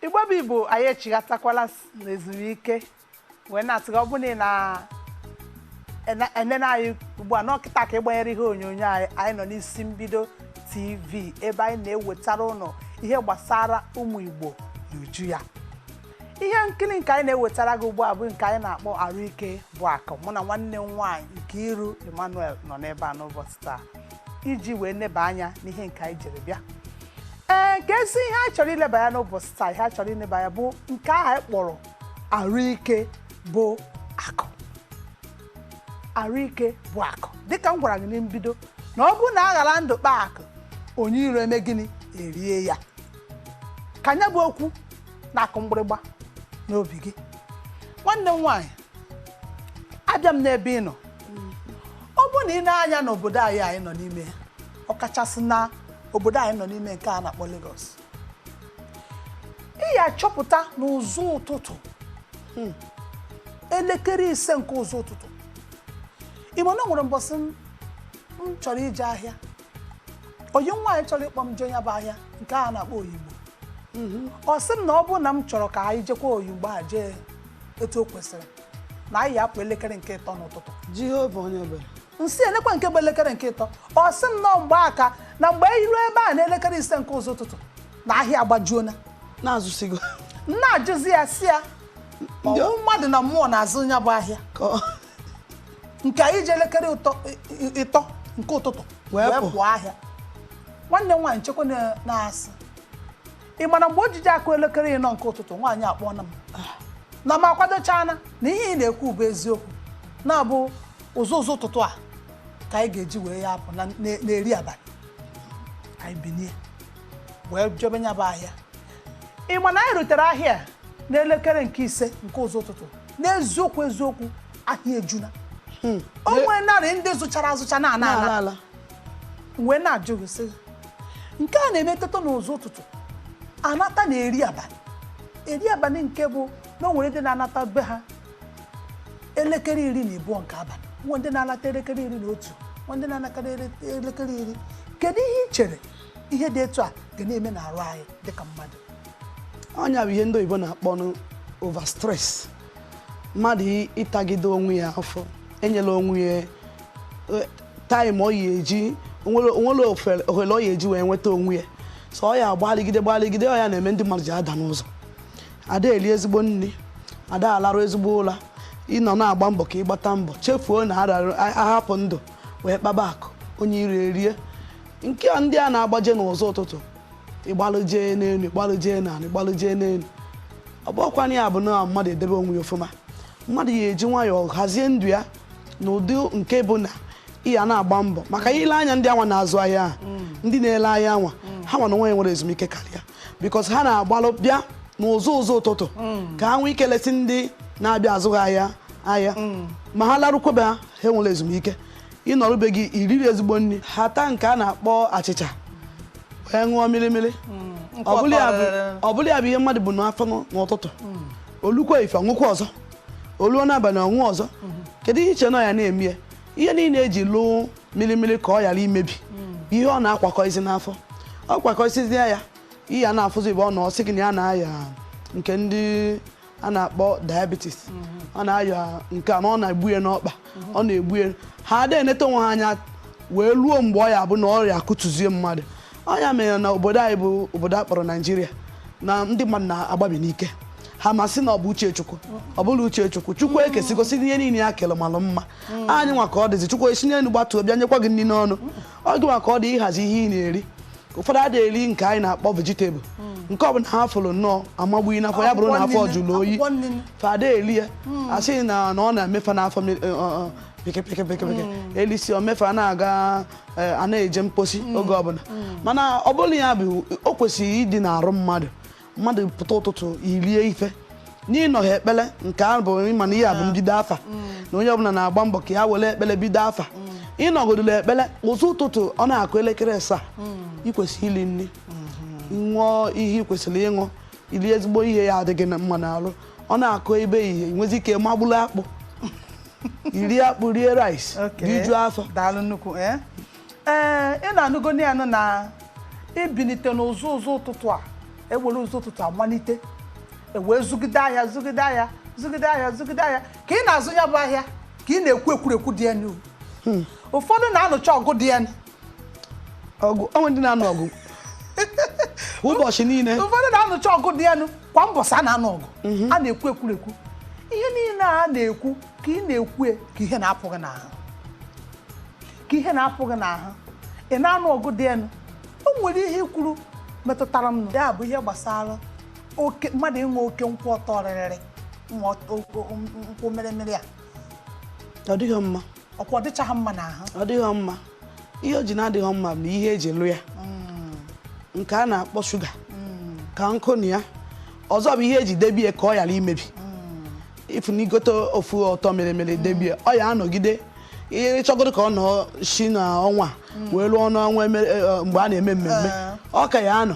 Igbo bụ Igbo anyị echigatakwala n'ezumike wee na-atụga ọbụna na enene anyị ugbu a n'ọkịta ka ịgbanyere ihe onyonyo anyị nọ n'isi mbido TV ebe anyị na-ewetara ụnụ ihe gbasara ụmụ Igbo n'uju ya. Ihe nkiri nke anyị na-ewetara gị ugbu a bụ nke anyị na-akpọ Ahụike bụ Akụ. Mụ na nwanne m nwaanyị Nkiru Emmanuel nọ n'ebe a n'ụbọchị taa iji wee neba anya n'ihe nke anyị jere bịa. Nke ezi ihe anyị chọrọ ileba ya n'ụbọchị taa, ihe anyị chọrọ ileba ya bụ nke ahụ anyị kpọrọ Ahụike bụ Akụ. Ahụike bụ akụ. Dịka m gwara gị na mbido na ọ bụ na aghara ndụ kpaa akụ, onye iro eme gịnị erie ya. Ka anya bụ okwu na-akụ mgbịrịgba n'obi gị. Nwanne m nwaanyị, abịa m n'ebe ị nọ. Ọ bụ na ị na-anya n'obodo anyị nọ n'ime ya, ọkachasị na obodo anyị nọ n'ime nke a na-akpọ Lagos, ị ya achọpụta n'ụzọ ụtụtụ elekere 5 nke ụzọ ụtụtụ. Igbo na nwere mbọsị m chọrọ ije ahịa, onye nwaanyị chọrọ ịkpọ m jee ya bụ ahịa nke a na-akpọ Oyigbo. Ọ sị m na ọ bụ na m chọrọ ka anyị jekwa Oyigbo a jee etu o kwesịrị na anyị apụ elekere nke 3 n'ụtụtụ. Jehova onye obere. Nsị elekwa nke bụ elekere nke 3. Ọ sị m na mgbe aka na mgbe iru ebe a na elekere 5 nke ụzọ ụtụtụ na ahịa agbajuona. Na-azụsigo. Na-ajụzi ya si ya mmadụ na mmụọ na-azụ ya bụ ahịa nke anyị ji elekere 3 nke ụtụtụ wee pụọ ahịa. Nwanne m nwaanyị chekwa na-asị ị mana mgbe ojiji akụ elekere 4 nke ụtụtụ nwaanyị akpọọna m na m akwadochana na ihe ị na-ekwu bụ eziokwu, na-abụ ụzụ ụtụtụ a ka anyị ga-eji wee ya apụ na-eri abalị. Anyị binie wee jebe ya bụ ahịa. Ị ma na anyị rutere ahịa n'elekere nke 5 nke ụzọ ụtụtụ, n'eziokwu ahịa ejuna. O nwere narị ndị zụchara azụcha na-ana wee na-ajụ gị sị nke a na-emetụta n'ụzọ ụtụtụ anata na-eri abalị nke bụ na o nwere ndị na-anata be ha elekere 12 nke abalị, nwe ndị na-anata elekere 11, nwe ndị na-anata elekere 10. Kedu ihe ị chere ihe dị etu a ga na-eme n'arụ anyị dịka mmadụ? Ọnya bụ ihe ndị Oyibo na-akpọ over stress. Mmadụ ịtagide onwe ya afọ, enyela onwe ya time ọ ya eji onwere ohere ọ ya eji wee nweta onwe ya. So ọ ya gbaligide ọ ya na-eme ndị mmadụ ji ada n'ụzọ. Ada eli ezigbo nri, ada alarụ ezigbo ụra, ịnọ na-agba mbọ ka ịgbata mbọ, chefuo na ahapụ ndụ wee kpaba akụ, onye ire erie. Nke ndị a na-agbaje n'ụzọ ụtụtụ, ịgbalụjee n'elu, ịgbalụjee n'ala, ịgbalụjee n'elu. Ọ bụkwa ya bụ na mmadụ edebe onwe ya ofụma. Mmadụ ya eji nwayọọ hazie ndụ ya n'ụdị nke bụ na ya na-agba mbọ maka ile anya ndị anwa na-azụ ahịa, ndị na-ele ahịa anwa ha nwa na onwe ya nwere ezumike karịa, because ha na-agbalụ bịa n'ụzọ ụtụtụ ka ha nwee ike lesi ndị na-abịa azụghị ahịa ma ha larụkwebe ha nwere ezumike. Ịnọrụbe gị iriri ezigbo nri, ha taa nke a na-akpọ achịcha wee ṅụọ mmiri. Ọ bụla ya bụ ihe mmadụ bụ n'afọ n'ụtụtụ, olukwa ife ọṅụkwa ọzọ, oluo n'abalị ọṅụ ọzọ. Kedu ihe iche nọ ya na-eme ya? Ihe niile eji lụọ mmiri ka ọ ghara imebi ihe ọ na-akwakọizi n'afọ. Ọ kwakọisizi ya ihe a na-afụzi ebe ọ nọ ọsị gị na ya na-aya nke ndị a na-akpọ diabetes, ọ na-aya nke a na ọ na-egbu ya n'ọkpa, ọ na-egbu ya. Ha ada eneta onwe ha anya wee luo mgbe ọ ya bụ na ọrịa akụtụzie mmadụ. Ọnya mere na obodo anyị bụ obodo akpọrọ Naijiria na ndị mmadụ na-agbabi n'ike. Ha masị na ọ bụ uche Chukwu, ọ bụla uche Chukwu. Chukwu ekesigosi ihe niile ya kere malụ mma. Anyị nwa ka ọ dịzi, Chukwu esi n'elu gbatuo bịa nyekwa gị nri n'ọnụ. Ọ gị nwa ka ọ dị ịhazi ihe ị na-eri. Ụfọdụ adịghị eri nke anyị na-akpọ vegetable, nke ọ bụla ha fụrụ nnọọ amagbughị n'afọ, ya bụrụ na afọ jụrụ oyi fada eli ya asị na ọ na-emefe n'afọ pekepeke elisi o mefe na-aga a na-eje mposi oge ọbụla. Mana ọ bụla ya bụ o kwesịrị ịdị n'arụ mmadụ pụta ụtụtụ irie ife n'ịnọghị ekpele nke a bụ ịma na ihe a bụ mbido afa na onye ọbụla na-agba mbọ ka ya were ekpele bido afa. Ịnọgodula ekpele ụzọ ụtụtụ ọ na-akụ elekere 7 ikwesị ili nri, ṅụọ ihe ikwesịrị ịṅụ, iri ezigbo ihe ya adịghị mma n'arụ. Ọ na-akụ ebe ihe nwezi ike magbulu akpụ, iri akpụ rie rice rijuo afọ. Daalụ nnukwu. Ị na-anụgo ya na ibinite n'ụzọ ụtụtụ a ewere ụzọ ụtụtụ amalite ewee zụgide ahịa zụgide ahịa zụgide ahịa zụgide ahịa ka ị na-azụ ya bụ ahịa ka ị na-ekwu ekwurekwu dị enu ụfọdụ na-anụcha ọgụ dị enu ọgụ onwe ndị na-anụ ọgụ ụbọchị niile ụfọdụ na-anụcha ọgụ dị enu kwa mbọsị a na-anụ ọgụ a na-ekwu ekwurekwu ihe niile a na-ekwu ka ị na-ekwu ka ihe na-apụ gị n'ahụ ka ihe na-apụ gị n'ahụ ị na-anụ ọgụ dị enu o nwere ihe ikwuru metụtara m ya bụ ihe gbasara oke mmadụ ịnwe oke nkwụ ọtọ rịrịrị nkwụ mmiri a ọ dịghị mma ọkwa ọ dịchaghị mma n'ahụ ọ dịghị mma ihe o ji na-adịghị mma bụ ihe eji lụ ya nke a na-akpọ shuga ka nkụ na ya ọzọ bụ ihe eji debie ka ọ ghara imebi ifu na igote ofu ọtọ mere debie ọ ya anọgide ihe chọgoro ka ọ nọ shi na ọnwa wee lụọ n'ọnwa mgbe a na-eme mmemme ọ ka ya anọ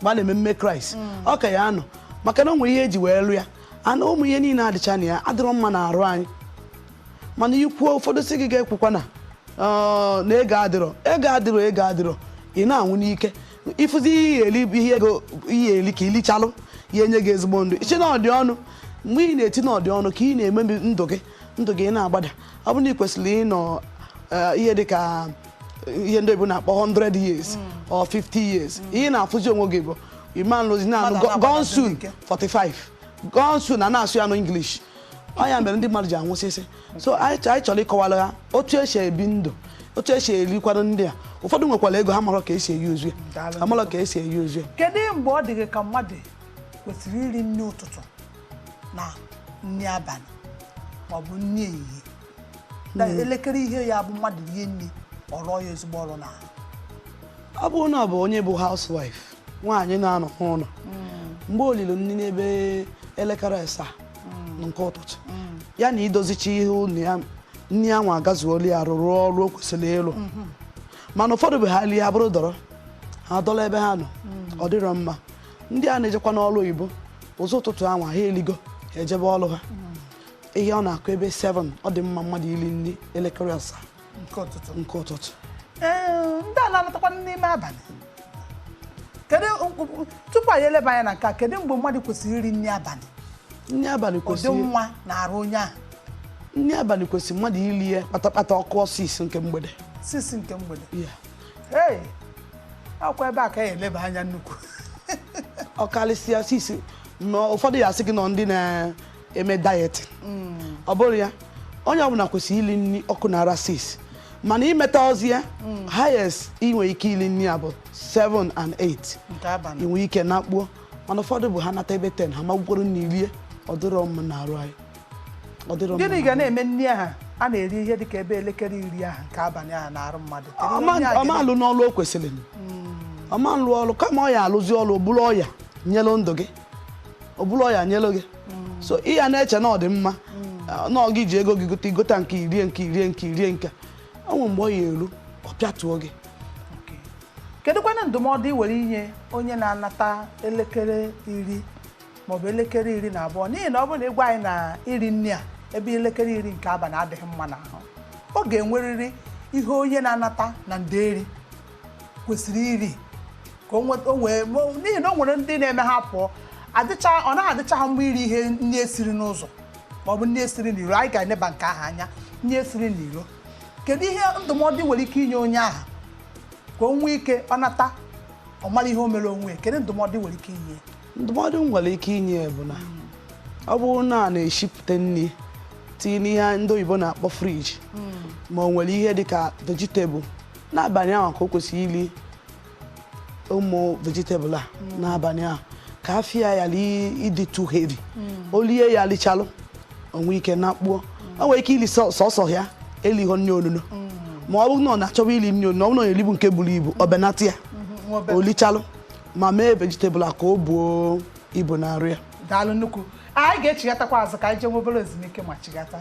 mgbe a na-eme mme kraịst ọ ka ya anọ maka na o nwere ihe eji wee lụ ya ana ụmụ ihe niile adịcha na ya adịrọ mma na arụ anyị mana ikwuo ụfọdụ si gị ga-ekwukwa na ego adịrọ ị na-anwụ n'ike ịfụzi ihe eli ka ilichalụ ihe nye gị ezigbo ndụ iche na ọdị ọnụ mgbe ị na-eti na ọdị ọnụ ka ị na-emebi ndụ gị na-agbada ọ bụ na ị kwesịrị ịnọ ihe dị ka ihe ndị Igbo na-akpọ 100 years or 50 years ihe na-afụzi onwe gị bụ imanụzi na-anụ gone soon 45 gone soon na na-asụ ya n'English ọ ya mere ndị mmadụ ji anwụsịsị so anyị chọrọ ịkọwara ha otu esi ebi ndụ otu esi erikwanụ ndị a ụfọdụ nwekwara ego ha marọ ka esi eyi ozu amarọ ka esi eyi ozu kedu mgbe ọ dị gị ka mmadụ kwesịrị iri nri ụtụtụ na nri abalị ma ọ bụ nri ehihie elekere ihe ya bụ mmadụ rie nri ọ rụọ ya ezigbo ọrụ n'ahụ ọ bụrụ na ọ bụ onye bụ housewife nwaanyị na-anọ n'ụlọ mgbe olili nri n'ebe elekere 7 nke ụtụtụ ya na idozicha ihe ụlọ nri ahụ agazuola ya rụrụ ọrụ o kwesịrị ịlụ mana ụfọdụ bụ ha lie ha bụrụ dọrọ ha dọla ebe ha nọ ọ dịrọ mma ndị a na-ejekwa n'ọrụ oyibo ụzọ ụtụtụ ahụ ha eligo ha ejebe ọrụ ha ihe ọ na-akụ ebe 7 ọ dị mma mmadụ iri nri elekere 7 nke ụtụtụ ndị a na-anatakwa n'ime abalị kedu tupu anyị eleba anya na nke a kedu mgbe mmadụ kwesịrị iri nri abalị nri abalị kwesịrị ụdị nwa na-arụ onye ahụ nri abalị kwesịrị mmadụ iri ya kpatakpata ọkụ 6 nke mgbede 6 nke mgbede akwa ebe a ka ya eleba anya nnukwu ọ karịsịa 6 ma ụfọdụ ya asị gị nọ ndị na-eme dayet ọ bụrụ ya onye ọbụla kwesịrị iri nri ọkụ na-ara 6 mana imeta ozi ya highest inwe ike iri nri a bụ 7 and 8 inwe ike na-akpuo mana ụfọdụ bụ ha nata ebe 10 ha magbukworo nri rie ọ dịrọ mma na arụ anyị gịnị ga na-eme nri ahụ a na-eri ihe dịka ebe elekere 10 ahụ nke abalị ahụ na-arụ mmadụ ọmalụ n'ọrụ o kwesịrị ọmalụ ọrụ kama ọ ya alụzi ọrụ obulu ọya nyelu ndụ gị obulu ọya nyelu gị so ị ya na-eche na ọ dị mma na ọ gị ji ego gị gote igota nke irie nke onwe mgbe ọ ya eru ọ pịatuo gị kedụkwana ndụmọdụ ị were inye onye na-anata elekere 10 maọbụ elekere 12 n'ihi na ọ bụrụ na ịgwa anyị na iri nri a ebe elekere 10 nke abalị adịghị mma n'ahụ ọ ga-enwerịrị ihe onye na-anata na nderi kwesịrị iri ka o wee n'ihi na o nwere ndị na-eme ha pụọ ọ naghị adịcha ha mma iri ihe nri esiri n'ụzọ maọbụ nri esiri n'iro anyị ga-eneba nke ahụ anya nri esiri n'iro kedu ihe ndụmọdụ nwere ike inye onye ahụ ka o nwee ike ọ nata ọ mara ihe o mere onwe kedu ndụmọdụ nwere ike inye ndụmọdụ nwere ike inye bụ na ọ bụrụ na a na-eshipụta nri tinye n'ihe ndị oyibo na-akpọ friji ma o nwere ihe dịka vegetable n'abalị ahụ ka o kwesịrị iri ụmụ vegetable a n'abalị ahụ ka afịa ya ịdị too heavy o lie ya lichalụ onwe ike na-akpuo o nwere ike ili sọsọ ya elighọ nri onuno ma ọ bụrụ na ọ na-achọba ili nri onuno ọ bụrụ na elibu nke buru ibu ọ benata ya o lichalụ ma mee vegetable a ka o buo ibu na arụ ya daalụ nnukwu anyị ga-echigatakwa azụ ka anyị jee nwe obere ezumike ma chigata